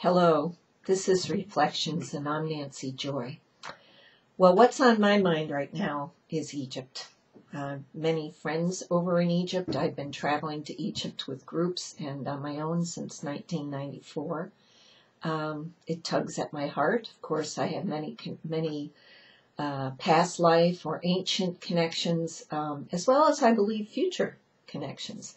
Hello, this is Reflections, and I'm Nancy Joy. Well, what's on my mind right now is Egypt. Many friends over in Egypt. I've been traveling to Egypt with groups and on my own since 1994. It tugs at my heart. Of course, I have many past life or ancient connections, as well as, I believe, future connections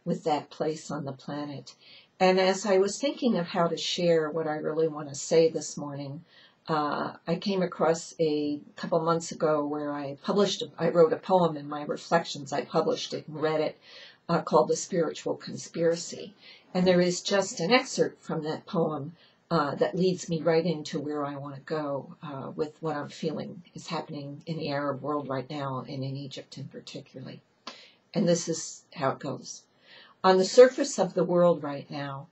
with that place on the planet. And as I was thinking of how to share what I really want to say this morning, I came across a couple months ago where I wrote a poem in my reflections. I published it and read it, called The Spiritual Conspiracy. And there is just an excerpt from that poem that leads me right into where I want to go with what I'm feeling is happening in the Arab world right now and in Egypt in particular. And this is how it goes. On the surface of the world right now,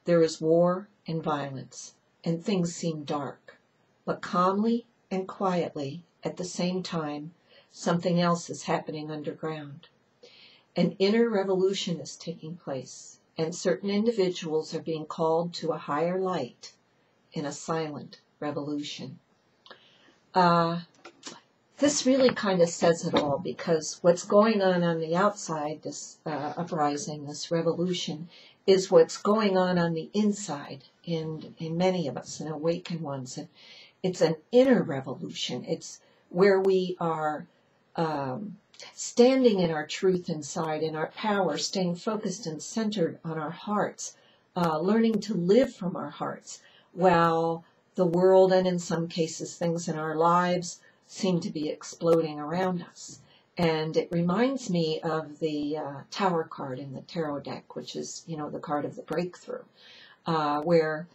there is war and violence, and things seem dark. But calmly and quietly, at the same time, something else is happening underground. An inner revolution is taking place, and certain individuals are being called to a higher light in a silent revolution. This really kind of says it all, because what's going on the outside, this uprising, this revolution, is what's going on the inside in many of us, in awakened ones. And it's an inner revolution. It's where we are standing in our truth inside, in our power, staying focused and centered on our hearts, learning to live from our hearts, while the world, and in some cases things in our lives, seem to be exploding around us. And it reminds me of the Tower card in the tarot deck, which is, the card of the breakthrough, where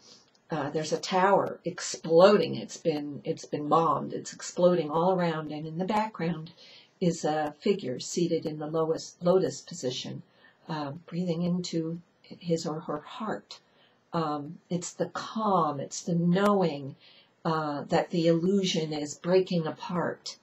there's a tower exploding. It's been bombed. It's exploding all around, and in the background is a figure seated in the lotus position, breathing into his or her heart. It's the calm. It's the knowing that the illusion is breaking apart,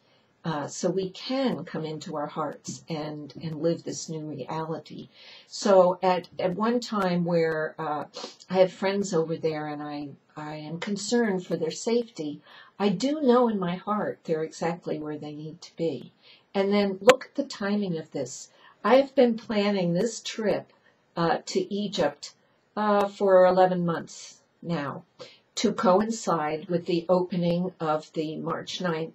so we can come into our hearts and live this new reality. So at one time where I have friends over there and I am concerned for their safety, I do know in my heart they're exactly where they need to be. And then look at the timing of this. I have been planning this trip to Egypt for 11 months now, to coincide with the opening of the March 9th,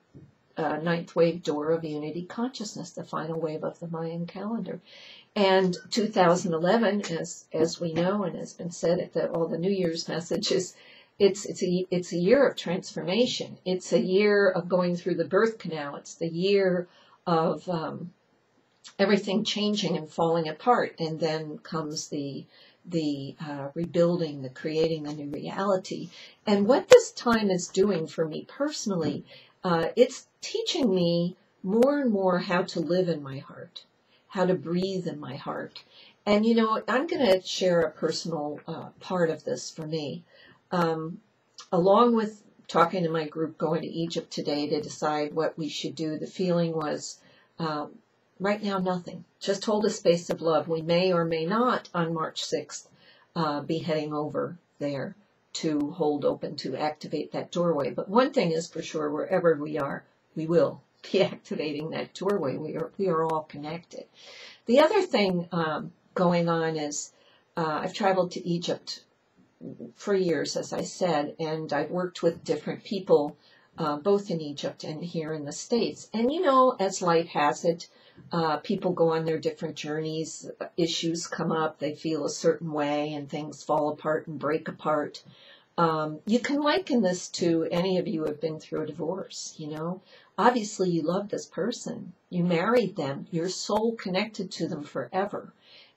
ninth wave door of unity consciousness, the final wave of the Mayan calendar. And 2011, as we know and has been said at all the New Year's messages, it's a year of transformation. It's a year of going through the birth canal. It's the year of everything changing and falling apart, and then comes the rebuilding, the creating the new reality. And what this time is doing for me personally, it's teaching me more and more how to live in my heart, how to breathe in my heart. And, I'm going to share a personal part of this for me. Along with talking to my group going to Egypt today to decide what we should do, the feeling was, right now, nothing. Just hold a space of love. We may or may not on March 6th be heading over there to hold open, to activate that doorway. But one thing is for sure, wherever we are, we will be activating that doorway. We are all connected. The other thing going on is I've traveled to Egypt for years, as I said, and I've worked with different people, both in Egypt and here in the States. And, as life has it, people go on their different journeys, issues come up, they feel a certain way, and things fall apart and break apart. You can liken this to any of you who have been through a divorce, Obviously, you love this person. You married them. Your soul connected to them forever.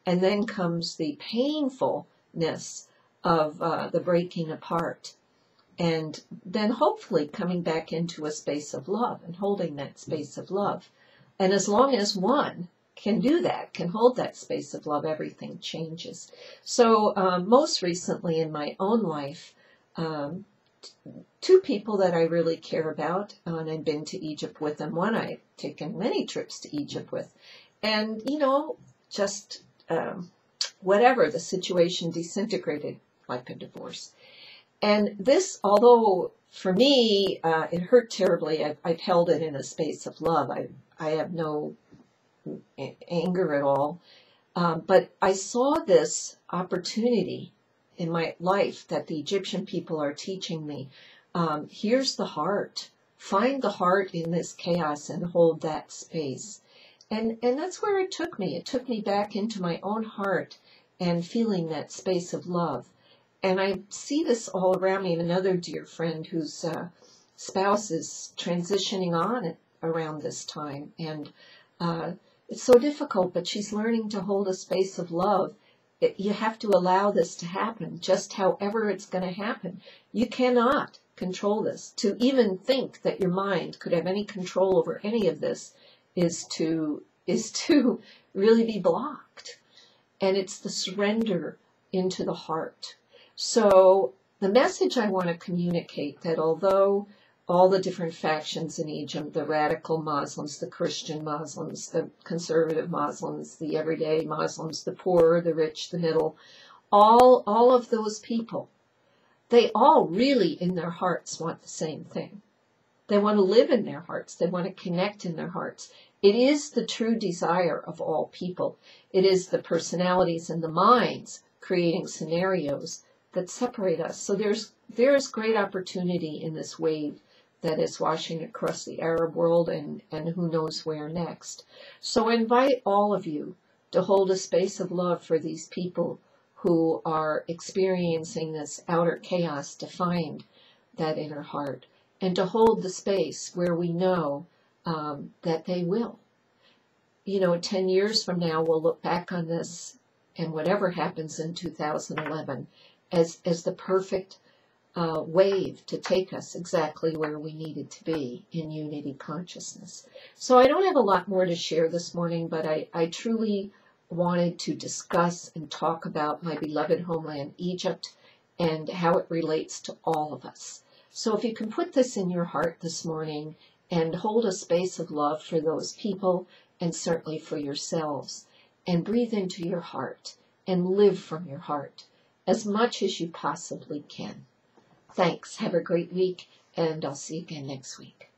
And then comes the painfulness of the breaking apart. And then hopefully coming back into a space of love and holding that space of love. And as long as one can do that, can hold that space of love, everything changes. So most recently in my own life, two people that I really care about, and I've been to Egypt with them. One I've taken many trips to Egypt with. And, just whatever, the situation disintegrated like a divorce. And this, although for me it hurt terribly, I've held it in a space of love. I have no anger at all. But I saw this opportunity in my life that the Egyptian people are teaching me. Here's the heart. Find the heart in this chaos and hold that space. And that's where it took me. It took me back into my own heart and feeling that space of love. And I see this all around me. Another dear friend whose spouse is transitioning on around this time. And it's so difficult, but she's learning to hold a space of love. You have to allow this to happen, just however it's going to happen. You cannot control this. To even think that your mind could have any control over any of this is to really be blocked. And it's the surrender into the heart. So the message I want to communicate, that although all the different factions in Egypt, the radical Muslims, the Christian Muslims, the conservative Muslims, the everyday Muslims, the poor, the rich, the middle, all of those people, they all really in their hearts want the same thing. They want to live in their hearts. They want to connect in their hearts. It is the true desire of all people. It is the personalities and the minds creating scenarios that separate us. So there's great opportunity in this wave that is washing across the Arab world and who knows where next. So I invite all of you to hold a space of love for these people who are experiencing this outer chaos, to find that inner heart and to hold the space where we know that they will. 10 years from now, we'll look back on this and whatever happens in 2011 as the perfect wave to take us exactly where we needed to be in unity consciousness. So I don't have a lot more to share this morning, but I truly wanted to discuss and talk about my beloved homeland, Egypt, and how it relates to all of us. So if you can put this in your heart this morning and hold a space of love for those people and certainly for yourselves, and breathe into your heart and live from your heart as much as you possibly can. Thanks. Have a great week, and I'll see you again next week.